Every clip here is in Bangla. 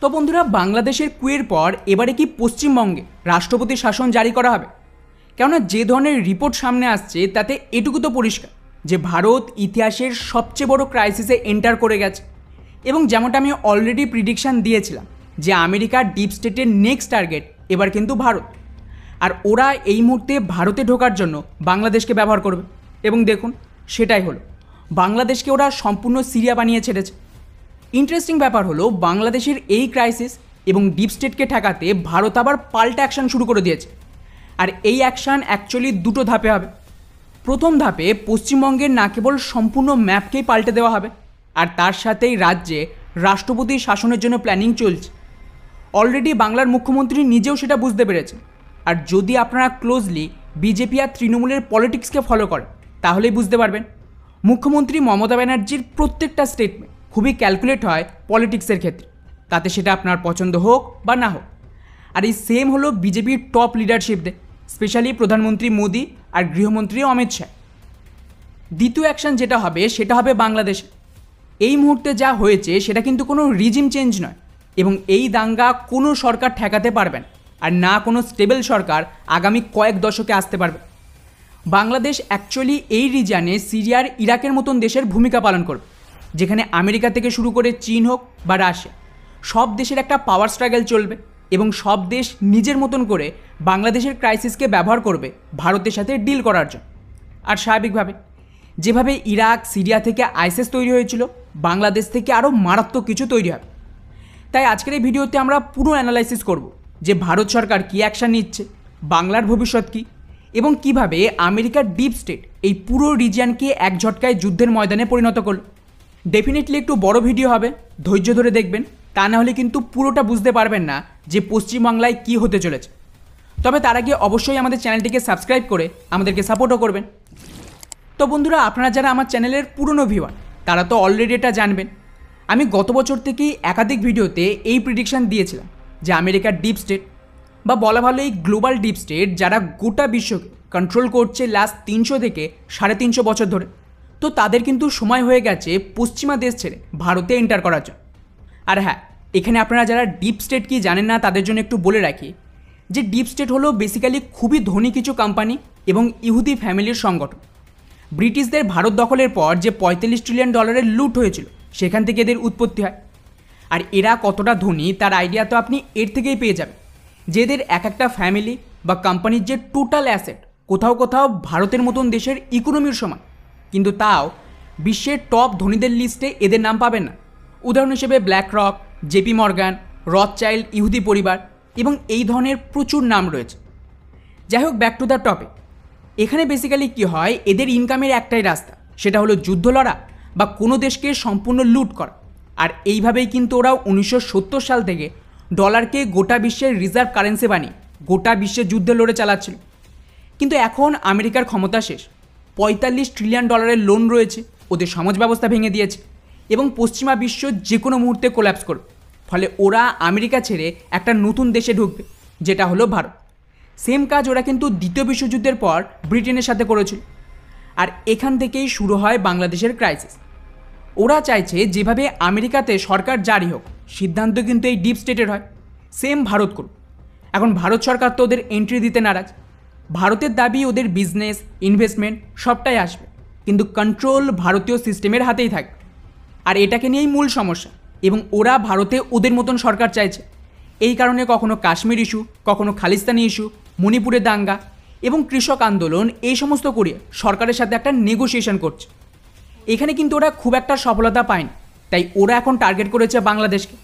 তো বন্ধুরা, বাংলাদেশের কুয়ের পর এবারে কি পশ্চিমবঙ্গে রাষ্ট্রপতি শাসন জারি করা হবে? কেননা যে ধরনের রিপোর্ট সামনে আসছে তাতে এটুকু তো পরিষ্কার যে ভারত ইতিহাসের সবচেয়ে বড় ক্রাইসিসে এন্টার করে গেছে। এবং যেমনটা আমি অলরেডি প্রিডিকশান দিয়েছিলাম যে আমেরিকার ডিপ স্টেটের নেক্সট টার্গেট এবার কিন্তু ভারত, আর ওরা এই মুহূর্তে ভারতে ঢোকার জন্য বাংলাদেশকে ব্যবহার করবে। এবং দেখুন, সেটাই হলো, বাংলাদেশকে ওরা সম্পূর্ণ সিরিয়া বানিয়ে ছেড়েছে। ইন্টারেস্টিং ব্যাপার হলো, বাংলাদেশের এই ক্রাইসিস এবং ডিপ স্টেটকে ঠেকাতে ভারত আবার পাল্টা অ্যাকশান শুরু করে দিয়েছে। আর এই অ্যাকশান অ্যাকচুয়ালি দুটো ধাপে হবে। প্রথম ধাপে পশ্চিমবঙ্গের না কেবল সম্পূর্ণ ম্যাপকেই পাল্টে দেওয়া হবে, আর তার সাথেই রাজ্যে রাষ্ট্রপতি শাসনের জন্য প্ল্যানিং চলছে। অলরেডি বাংলার মুখ্যমন্ত্রী নিজেও সেটা বুঝতে পেরেছেন। আর যদি আপনারা ক্লোজলি বিজেপি আর তৃণমূলের পলিটিক্সকে ফলো করেন তাহলেই বুঝতে পারবেন মুখ্যমন্ত্রী মমতা ব্যানার্জির প্রত্যেকটা স্টেটমেন্ট খুবই ক্যালকুলেট হয় পলিটিক্সের ক্ষেত্রে, তাতে সেটা আপনার পছন্দ হোক বা না হোক। আর এই সেম হলো বিজেপির টপ লিডারশিপদের, স্পেশালি প্রধানমন্ত্রী মোদি আর গৃহমন্ত্রী অমিত শাহ। দ্বিতীয় অ্যাকশন যেটা হবে সেটা হবে বাংলাদেশে। এই মুহূর্তে যা হয়েছে সেটা কিন্তু কোনো রিজিম চেঞ্জ নয়, এবং এই দাঙ্গা কোনো সরকার ঠেকাতে পারবেন আর না কোনো স্টেবল সরকার আগামী কয়েক দশকে আসতে পারবে। বাংলাদেশ অ্যাকচুয়ালি এই রিজিয়নে সিরিয়ার ইরাকের মতন দেশের ভূমিকা পালন করবে, যেখানে আমেরিকা থেকে শুরু করে চীন হোক বা রাশিয়া, সব দেশের একটা পাওয়ার স্ট্রাগল চলবে এবং সব দেশ নিজের মতন করে বাংলাদেশের ক্রাইসিসকে ব্যবহার করবে ভারতের সাথে ডিল করার জন্য। আর স্বাভাবিকভাবে যেভাবে ইরাক সিরিয়া থেকে আইসিস তৈরি হয়েছিল, বাংলাদেশ থেকে আরও মারাত্মক কিছু তৈরি হবে। তাই আজকের এই ভিডিওতে আমরা পুরো অ্যানালাইসিস করব যে ভারত সরকার কী অ্যাকশান নিচ্ছে, বাংলার ভবিষ্যৎ কী, এবং কিভাবে আমেরিকার ডিপ স্টেট এই পুরো রিজিয়নকে এক ঝটকায় যুদ্ধের ময়দানে পরিণত করল। ডেফিনেটলি একটু বড় ভিডিও হবে, ধৈর্য ধরে দেখবেন, তা না হলে কিন্তু পুরোটা বুঝতে পারবেন না যে পশ্চিমবাংলায় কী হতে চলেছে। তবে তার আগে অবশ্যই আমাদের চ্যানেলটিকে সাবস্ক্রাইব করে আমাদেরকে সাপোর্টও করবেন। তো বন্ধুরা, আপনারা যারা আমার চ্যানেলের পুরনো ভিউয়ার তারা তো অলরেডি এটা জানবেন, আমি গত বছর থেকেই একাধিক ভিডিওতে এই প্রিডিকশান দিয়েছিলাম যে আমেরিকার ডিপ স্টেট, বা বলা ভালো এই গ্লোবাল ডিপ স্টেট, যারা গোটা বিশ্বকে কন্ট্রোল করছে লাস্ট 300 থেকে 350 বছর ধরে, তো তাদের কিন্তু সময় হয়ে গেছে পশ্চিমা দেশ ছেড়ে ভারতে এন্টার করার জন্য। আর হ্যাঁ, এখানে আপনারা যারা ডিপ স্টেট কি জানেন না তাদের জন্য একটু বলে রাখি যে ডিপ স্টেট হলো বেসিক্যালি খুবই ধনী কিছু কোম্পানি এবং ইহুদি ফ্যামিলির সংগঠন। ব্রিটিশদের ভারত দখলের পর যে $45 ট্রিলিয়ন লুট হয়েছিল সেখান থেকে এদের উৎপত্তি হয়। আর এরা কতটা ধনী তার আইডিয়া তো আপনি এর থেকেই পেয়ে যাবেন, যে এদের এক একটা ফ্যামিলি বা কোম্পানির যে টোটাল অ্যাসেট কোথাও কোথাও ভারতের মতন দেশের ইকোনমির সমান, কিন্তু তাও বিশ্বের টপ ধনীদের লিস্টে এদের নাম পাবেন না। উদাহরণ হিসেবে black rock, JP Morgan, Rothschild, ইহুদি পরিবার এবং এই ধরনের প্রচুর নাম রয়েছে। যাই হোক, ব্যাক টু দ্য টপিক। এখানে বেসিক্যালি কী হয়, এদের ইনকামের একটাই রাস্তা, সেটা হলো যুদ্ধ লড়া বা কোনো দেশকে সম্পূর্ণ লুট করা। আর এইভাবেই কিন্তু ওরা 1970 সাল থেকে ডলারকে গোটা বিশ্বের রিজার্ভ কারেন্সি বানিয়ে গোটা বিশ্বের যুদ্ধে লড়ে চালাচ্ছিল। কিন্তু এখন আমেরিকার ক্ষমতা শেষ, $45 ট্রিলিয়ন লোন রয়েছে, ওদের সমাজ ব্যবস্থা ভেঙে দিয়েছে এবং পশ্চিমা বিশ্ব যে কোনো মুহূর্তে কোল্যাপস করবে। ফলে ওরা আমেরিকা ছেড়ে একটা নতুন দেশে ঢুকবে, যেটা হলো ভারত। সেম কাজ ওরা কিন্তু দ্বিতীয় বিশ্বযুদ্ধের পর ব্রিটেনের সাথে করেছিল। আর এখান থেকেই শুরু হয় বাংলাদেশের ক্রাইসিস। ওরা চাইছে যেভাবে আমেরিকাতে সরকার জারি হোক, সিদ্ধান্ত কিন্তু এই ডিপ স্টেটের হয়, সেম ভারত করুক। এখন ভারত সরকার তো ওদের এন্ট্রি দিতে নারাজ। ভারতের দাবি ওদের বিজনেস, ইনভেস্টমেন্ট সবটাই আসবে, কিন্তু কন্ট্রোল ভারতীয় সিস্টেমের হাতেই থাকবে। আর এটাকে নিয়েই মূল সমস্যা, এবং ওরা ভারতে ওদের মতন সরকার চাইছে। এই কারণে কখনো কাশ্মীর ইস্যু, কখনো খালিস্তানি ইস্যু, মণিপুরের দাঙ্গা এবং কৃষক আন্দোলন, এই সমস্ত করিয়ে সরকারের সাথে একটা নেগোসিয়েশন করছে। এখানে কিন্তু ওরা খুব একটা সফলতা পায়নি, তাই ওরা এখন টার্গেট করেছে বাংলাদেশকে।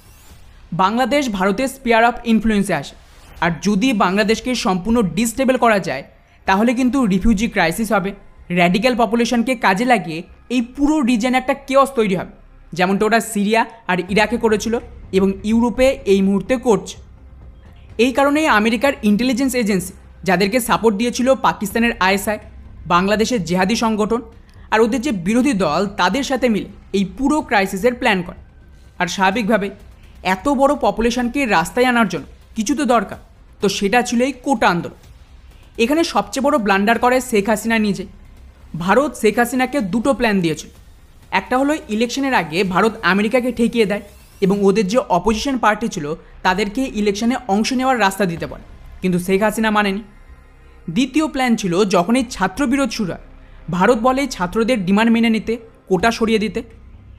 বাংলাদেশ ভারতের স্পিয়ার অফ ইনফ্লুয়েন্সে আসে, আর যদি বাংলাদেশকে সম্পূর্ণ ডিস্টেবল করা যায় তাহলে কিন্তু রিফিউজি ক্রাইসিস হবে, র্যাডিক্যাল পপুলেশনকে কাজে লাগিয়ে এই পুরো রিজনে একটা কেওস তৈরি হবে, যেমনটা ওরা সিরিয়া আর ইরাকে করেছিল এবং ইউরোপে এই মুহূর্তে করছে। এই কারণেই আমেরিকার ইন্টেলিজেন্স এজেন্সি, যাদেরকে সাপোর্ট দিয়েছিল পাকিস্তানের আইএসআই, বাংলাদেশের জেহাদি সংগঠন আর ওদের যে বিরোধী দল, তাদের সাথে মিলে এই পুরো ক্রাইসিসের প্ল্যান করে। আর স্বাভাবিকভাবে এত বড় পপুলেশনকে রাস্তায় আনার জন্য কিছু তো দরকার, তো সেটা ছিল এই কোটা আন্দোলন। এখানে সবচেয়ে বড় ব্লান্ডার করে শেখ হাসিনা নিজে। ভারত শেখ হাসিনাকে দুটো প্ল্যান দিয়েছিল। একটা হলো ইলেকশনের আগে ভারত আমেরিকাকে ঠেকিয়ে দেয়, এবং ওদের যে অপোজিশন পার্টি ছিল তাদেরকে ইলেকশনে অংশ নেওয়ার রাস্তা দিতে পারে, কিন্তু শেখ হাসিনা মানেনি। দ্বিতীয় প্ল্যান ছিল যখন এই ছাত্রবিরোধ শুরু হয়, ভারত বলে ছাত্রদের ডিমান্ড মেনে নিতে, কোটা সরিয়ে দিতে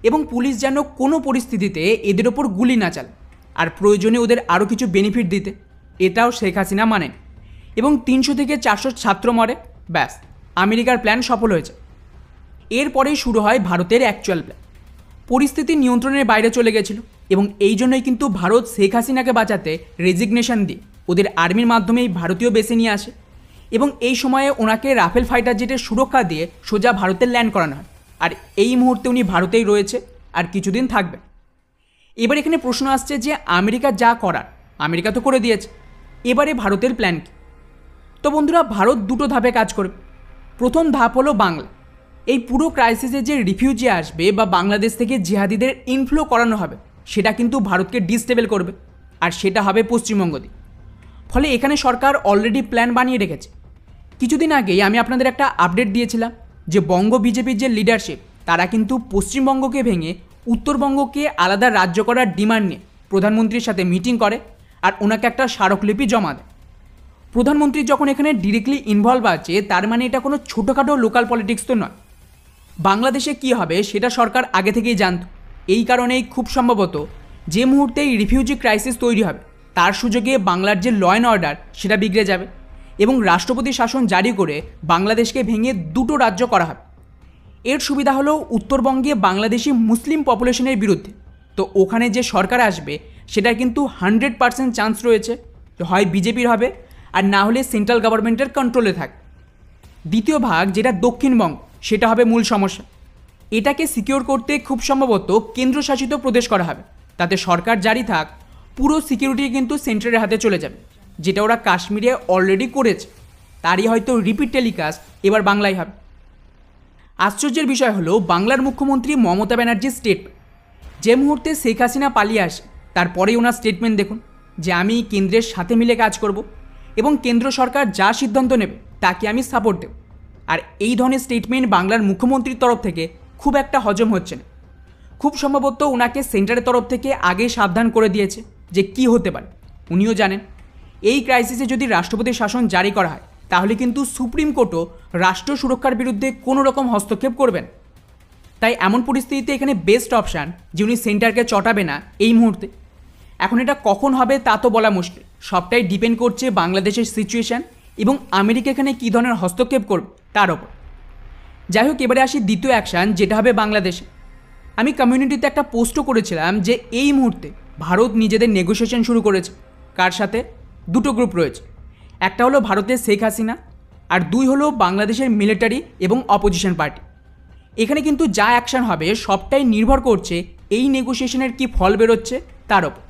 এবং পুলিশ যেন কোনো পরিস্থিতিতে এদের ওপর গুলি না চালে, আর প্রয়োজনে ওদের আরও কিছু বেনিফিট দিতে। এটাও শেখ হাসিনা মানেন এবং 300 থেকে 400 ছাত্র মরে, ব্যাস আমেরিকার প্ল্যান সফল হয়েছে। এরপরেই শুরু হয় ভারতের অ্যাকচুয়াল প্ল্যান। পরিস্থিতি নিয়ন্ত্রণের বাইরে চলে গেছিল এবং এই জন্যই কিন্তু ভারত শেখ হাসিনাকে বাঁচাতে রেজিগনেশন দিয়ে ওদের আর্মির মাধ্যমেই ভারতীয় বেসে নিয়ে আসে এবং এই সময়ে ওনাকে রাফেল ফাইটার জেটের সুরক্ষা দিয়ে সোজা ভারতে ল্যান্ড করানো হয়। আর এই মুহূর্তে উনি ভারতেই রয়েছে আর কিছুদিন থাকবে। এবার এখানে প্রশ্ন আসছে যে আমেরিকা যা করার আমেরিকা তো করে দিয়েছে, এবারে ভারতের প্ল্যান কী? তো বন্ধুরা, ভারত দুটো ধাপে কাজ করবে। প্রথম ধাপ হলো বাংলা। এই পুরো ক্রাইসিসে যে রিফিউজি আসবে বা বাংলাদেশ থেকে জিহাদিদের ইনফ্লো করানো হবে সেটা কিন্তু ভারতকে ডিস্টেবল করবে, আর সেটা হবে পশ্চিমবঙ্গ দিয়ে। ফলে এখানে সরকার অলরেডি প্ল্যান বানিয়ে রেখেছে। কিছুদিন আগেই আমি আপনাদের একটা আপডেট দিয়েছিলাম যে বঙ্গ বিজেপির যে লিডারশিপ তারা কিন্তু পশ্চিমবঙ্গকে ভেঙে উত্তরবঙ্গকে আলাদা রাজ্য করার ডিমান্ড নিয়ে প্রধানমন্ত্রীর সাথে মিটিং করে আর ওনাকে একটা স্মারকলিপি জমা দেয়। প্রধানমন্ত্রী যখন এখানে ডিরেক্টলি ইনভলভ আছে, তার মানে এটা কোনো ছোটোখাটো লোকাল পলিটিক্স তো নয়। বাংলাদেশে কী হবে সেটা সরকার আগে থেকেই জানত। এই কারণেই খুব সম্ভবত যে মুহূর্তে এই রিফিউজি ক্রাইসিস তৈরি হবে তার সুযোগে বাংলার যে ল অ্যান্ড অর্ডার সেটা বিগড়ে যাবে এবং রাষ্ট্রপতি শাসন জারি করে বাংলাদেশকে ভেঙে দুটো রাজ্য করা হবে। এর সুবিধা হলো উত্তরবঙ্গে বাংলাদেশি মুসলিম পপুলেশনের বিরুদ্ধে, তো ওখানে যে সরকার আসবে সেটার কিন্তু 100% চান্স রয়েছে হয় বিজেপির হবে আর না হলে সেন্ট্রাল গভর্নমেন্টের কন্ট্রোলে থাকবে। দ্বিতীয় ভাগ যেটা দক্ষিণবঙ্গ সেটা হবে মূল সমস্যা। এটাকে সিকিওর করতে খুব সম্ভবত কেন্দ্রশাসিত প্রদেশ করা হবে, তাতে সরকার জারি থাক পুরো সিকিউরিটি কিন্তু সেন্ট্রালের হাতে চলে যাবে, যেটা ওরা কাশ্মীরে অলরেডি করেছে। তারই হয়তো রিপিট টেলিকাস্ট এবার বাংলায় হবে। আশ্চর্যের বিষয় হলো বাংলার মুখ্যমন্ত্রী মমতা ব্যানার্জির স্টেটমেন্ট। যে মুহূর্তে শেখ হাসিনা পালিয়ে আসে তারপরেই ওনার স্টেটমেন্ট দেখুন যে আমি কেন্দ্রের সাথে মিলে কাজ করব এবং কেন্দ্র সরকার যা সিদ্ধান্ত নেবে তাকে আমি সাপোর্ট দেব। আর এই ধরনের স্টেটমেন্ট বাংলার মুখ্যমন্ত্রীর তরফ থেকে খুব একটা হজম হচ্ছে না। খুব সম্ভবত ওনাকে সেন্টারের তরফ থেকে আগেই সাবধান করে দিয়েছে যে কি হতে পারে। উনিও জানেন এই ক্রাইসিসে যদি রাষ্ট্রপতির শাসন জারি করা হয় তাহলে কিন্তু সুপ্রিম কোর্টও রাষ্ট্র সুরক্ষার বিরুদ্ধে কোনো রকম হস্তক্ষেপ করবেন। তাই এমন পরিস্থিতিতে এখানে বেস্ট অপশান যে উনি সেন্টারকে চটাবে না এই মুহূর্তে। এখন এটা কখন হবে তা তো বলা মুশকিল, সবটাই ডিপেন্ড করছে বাংলাদেশের সিচুয়েশান এবং আমেরিকা এখানে কী ধরনের হস্তক্ষেপ করবে তার ওপর। যাই হোক, এবারে আসি দ্বিতীয় অ্যাকশান যেটা হবে বাংলাদেশে। আমি কমিউনিটিতে একটা পোস্টও করেছিলাম যে এই মুহূর্তে ভারত নিজেদের নেগোসিয়েশন শুরু করেছে। কার সাথে? দুটো গ্রুপ রয়েছে, একটা হলো ভারতের শেখ হাসিনা আর দুই হলো বাংলাদেশের মিলিটারি এবং অপোজিশন পার্টি। এখানে কিন্তু যা অ্যাকশান হবে সবটাই নির্ভর করছে এই নেগোসিয়েশনের কী ফল বেরোচ্ছে তার ওপর।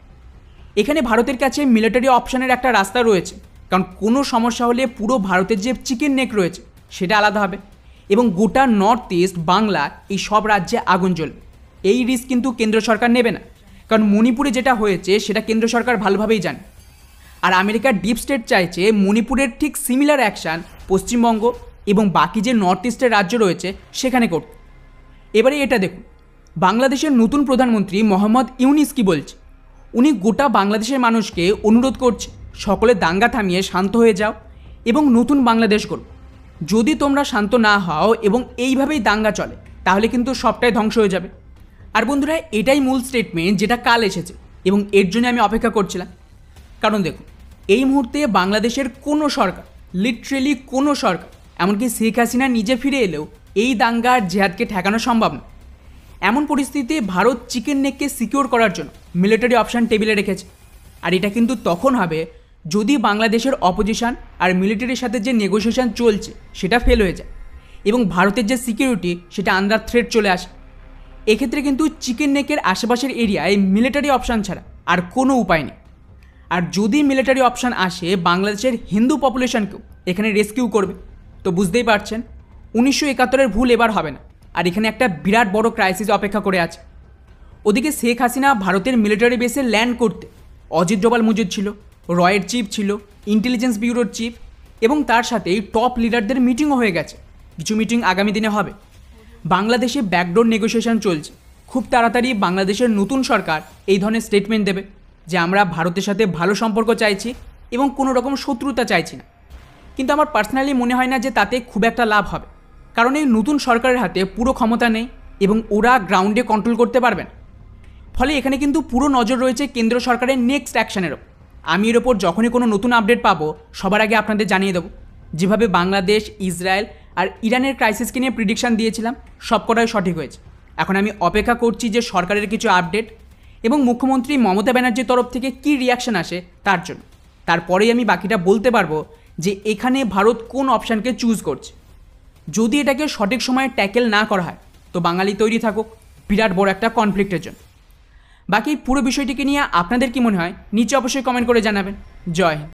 এখানে ভারতের কাছে মিলিটারি অপশানের একটা রাস্তা রয়েছে, কারণ কোনো সমস্যা হলে পুরো ভারতের যে চিকেন নেক রয়েছে সেটা আলাদা হবে এবং গোটা নর্থ ইস্ট বাংলা এই সব রাজ্যে আগুন জ্বলবে। এই রিস্ক কিন্তু কেন্দ্র সরকার নেবে না, কারণ মণিপুরে যেটা হয়েছে সেটা কেন্দ্র সরকার ভালোভাবেই জানে। আর আমেরিকার ডিপ স্টেট চাইছে মণিপুরের ঠিক সিমিলার অ্যাকশান পশ্চিমবঙ্গ এবং বাকি যে নর্থ ইস্টের রাজ্য রয়েছে সেখানে করতে। এবারে এটা দেখুন, বাংলাদেশের নতুন প্রধানমন্ত্রী মোহাম্মদ ইউনিস কি বলছে। উনি গোটা বাংলাদেশের মানুষকে অনুরোধ করছে সকলে দাঙ্গা থামিয়ে শান্ত হয়ে যাও এবং নতুন বাংলাদেশ করো। যদি তোমরা শান্ত না হও এবং এইভাবেই দাঙ্গা চলে তাহলে কিন্তু সবটাই ধ্বংস হয়ে যাবে। আর বন্ধুরা, এটাই মূল স্টেটমেন্ট যেটা কাল এসেছে এবং এর জন্য আমি অপেক্ষা করছিলাম। কারণ দেখুন, এই মুহূর্তে বাংলাদেশের কোনো সরকার, লিটারেলি কোনো সরকার, এমনকি শেখ হাসিনা নিজে ফিরে এলেও এই দাঙ্গা আর জেহাদকে ঠেকানো সম্ভব না। এমন পরিস্থিতিতে ভারত চিকেন নেককে সিকিওর করার জন্য মিলিটারি অপশান টেবিলে রেখেছে। আর এটা কিন্তু তখন হবে যদি বাংলাদেশের অপোজিশন আর মিলিটারির সাথে যে নেগোসিয়েশন চলছে সেটা ফেল হয়ে যায় এবং ভারতের যে সিকিউরিটি সেটা আন্ডার থ্রেট চলে আসে। এক্ষেত্রে কিন্তু চিকেন নেকের আশেপাশের এরিয়ায় মিলিটারি অপশান ছাড়া আর কোনো উপায় নেই। আর যদি মিলিটারি অপশান আসে বাংলাদেশের হিন্দু পপুলেশনকেও এখানে রেস্কিউ করবে, তো বুঝতেই পারছেন 1971-এর ভুল এবার হবে না। আর এখানে একটা বিরাট বড় ক্রাইসিস অপেক্ষা করে আছে। ওদিকে শেখ হাসিনা ভারতের মিলিটারি বেসে ল্যান্ড করতে অজিত ডোভাল মজুদ ছিল, রয়ের চিফ ছিল, ইন্টেলিজেন্স ব্যুরোর চিফ এবং তার সাথেই টপ লিডারদের মিটিংও হয়ে গেছে। কিছু মিটিং আগামী দিনে হবে। বাংলাদেশে ব্যাকডোর নেগোসিয়েশন চলছে, খুব তাড়াতাড়ি বাংলাদেশের নতুন সরকার এই ধরনের স্টেটমেন্ট দেবে যে আমরা ভারতের সাথে ভালো সম্পর্ক চাইছি এবং কোনো রকম শত্রুতা চাইছি না। কিন্তু আমার পার্সোনালি মনে হয় না যে তাতে খুব একটা লাভ হবে, কারণ এই নতুন সরকারের হাতে পুরো ক্ষমতা নেই এবং ওরা গ্রাউন্ডে কন্ট্রোল করতে পারবেন। ফলে এখানে কিন্তু পুরো নজর রয়েছে কেন্দ্র সরকারের নেক্সট অ্যাকশনের ওপর। আমি এর ওপর যখনই কোনো নতুন আপডেট পাবো সবার আগে আপনাদের জানিয়ে দেবো। যেভাবে বাংলাদেশ, ইসরায়েল আর ইরানের ক্রাইসিসকে নিয়ে প্রিডিকশান দিয়েছিলাম সবকটাই সঠিক হয়েছে। এখন আমি অপেক্ষা করছি যে সরকারের কিছু আপডেট এবং মুখ্যমন্ত্রী মমতা ব্যানার্জির তরফ থেকে কী রিয়াকশন আসে তার জন্য। তারপরেই আমি বাকিটা বলতে পারবো যে এখানে ভারত কোন অপশানকে চুজ করছে। যদি এটাকে সঠিক সময়ে ট্যাকেল না করা হয় তো বাঙালি তৈরি থাকুক বিরাট বড় একটা কনফ্লিক্টের জন্য। বাকি পুরো বিষয়টিকে নিয়ে আপনাদের কি মনে হয় নিচে অবশ্যই কমেন্ট করে জানাবেন। জয় হিন্দ।